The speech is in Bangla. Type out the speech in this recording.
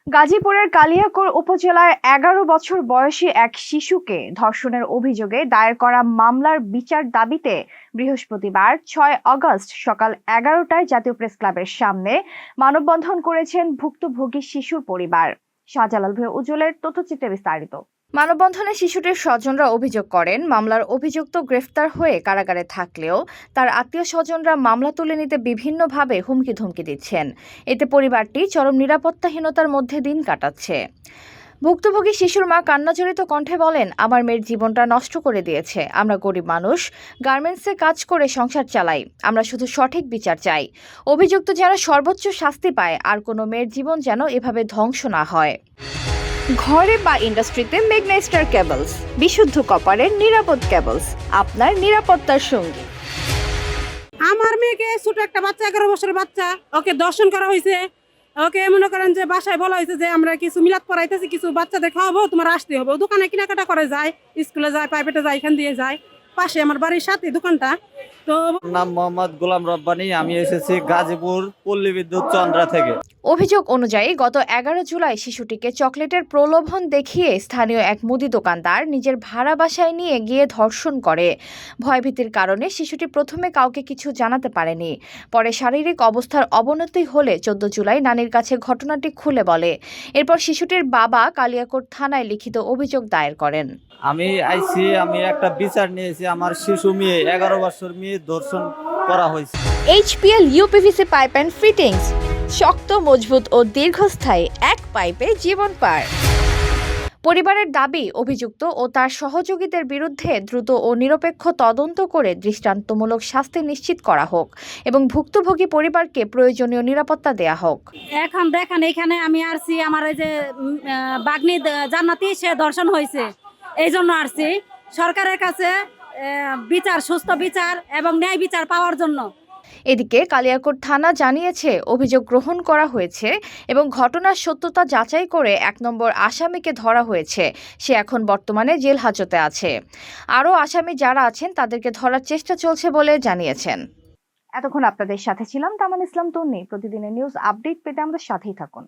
গাজীপুরের কালিয়াকৈর উপজেলায় ১১ বছর বয়সী এক শিশুকে ধর্ষণের অভিযোগে দায়ের করা মামলার বিচার দাবিতে বৃহস্পতিবার ৬ আগস্ট সকাল ১১টায় জাতীয় প্রেসক্লাবের সামনে মানববন্ধন করেছেন ভুক্তভোগী শিশুর পরিবার। শাহজালাল ভাই উজ্জ্বলের তথ্যচিত্রে বিস্তারিত। মানববন্ধনে শিশুটির স্বজনরা অভিযোগ করেন, মামলার অভিযুক্ত গ্রেফতার হয়ে কারাগারে থাকলেও তার আত্মীয় স্বজনরা মামলা তুলে নিতে বিভিন্নভাবে হুমকি ধমকি দিচ্ছেন। এতে পরিবারটি চরম নিরাপত্তাহীনতার মধ্যে দিন কাটাচ্ছে। ভুক্তভোগী শিশুর মা কান্নাজড়িত কণ্ঠে বলেন, আমার মেয়ের জীবনটা নষ্ট করে দিয়েছে। আমরা গরিব মানুষ, গার্মেন্টসে কাজ করে সংসার চালাই। আমরা শুধু সঠিক বিচার চাই। অভিযুক্ত যেন সর্বোচ্চ শাস্তি পায়, আর কোনো মেয়ের জীবন যেন এভাবে ধ্বংস না হয়। ঘরে বা ইন্ডাস্ট্রিতে মেঘনা স্টার কেবলস, বিশুদ্ধ কপারের নিরাপদ কেবলস, আপনার নিরাপত্তার সঙ্গী। আমার মেয়েকে ছোট একটা বাচ্চা, 11 বছরের বাচ্চা, ওকে দর্শন করা হয়েছে। ওকে মনে করেন যে বাসায় বলা হয়েছে যে আমরা কিছু মিলাদ পড়াইতেছি, কিছু বাচ্চাদের খাওয়াবো, তোমার আসতে হবে। দোকানে কেনাকাটা করে যায়, স্কুলে যায়, প্রাইভেটে যায়, এখান দিয়ে যায়। পাশে আমার বাড়ির সাথে দোকানটা। তো নাম মোহাম্মদ গোলাম রব্বানী, আমি এসেছি গাজীপুর পল্লী বিদ্যুৎ চন্দ্রা থেকে। অভিযোগ অনুযায়ী গত 11 জুলাই শিশুটিকে চকলেটের প্রলোভন দেখিয়ে স্থানীয় এক মুদি দোকানদার নিজের ভাড়া বাসায় নিয়ে গিয়ে ধর্ষণ করে। ভয়ভীতির কারণে শিশুটি প্রথমে কাউকে কিছু জানাতে পারেনি। পরে শারীরিক অবস্থার অবনতি হলে 14 জুলাই নানির কাছে ঘটনাটি খুলে বলে। এরপর শিশুটির বাবা কালিয়াকৈর থানায় লিখিত অভিযোগ দায়ের করেন। আমি একটা বিচার নিয়েছি। আমার শিশু মেয়ে, 11 বছর মেয়ে ধর্ষণ করা হয়েছে। HPL uPVC pipe and fittings, শক্ত, মজবুত ও দীর্ঘস্থায়ী, এক পাইপে জীবন পার। পরিবারের দাবি, অভিযুক্ত ও তার সহযোগীদের বিরুদ্ধে দ্রুত ও নিরপেক্ষ তদন্ত করে দৃষ্টান্তমূলক শাস্তি নিশ্চিত করা হোক এবং ভুক্তভোগী পরিবারকে প্রয়োজনীয় নিরাপত্তা দেয়া হোক। এখন দেখেন, এখানে আমি আসছি, আমার এই যে বাগ্নি জান্নাতি, সে ধর্ষণ হয়েছে, এই জন্য আসছি সরকারের কাছে বিচার, সুস্থ বিচার এবং ন্যায় বিচার পাওয়ার জন্য। এদিকে কালিয়াকৈর থানা জানিয়েছে অভিযোগ গ্রহণ করা হয়েছে এবং ঘটনার সত্যতা যাচাই করে 1 নম্বর আসামিকে ধরা হয়েছে। সে এখন বর্তমানে জেল হাজতে আছে। আরও আসামি যারা আছেন তাদেরকে ধরার চেষ্টা চলছে বলে জানিয়েছেন। এতক্ষণ আপনাদের সাথে ছিলাম তামান ইসলাম তন্নি। প্রতিদিনের নিউজ আপডেট পেতে আমাদের সাথেই থাকুন।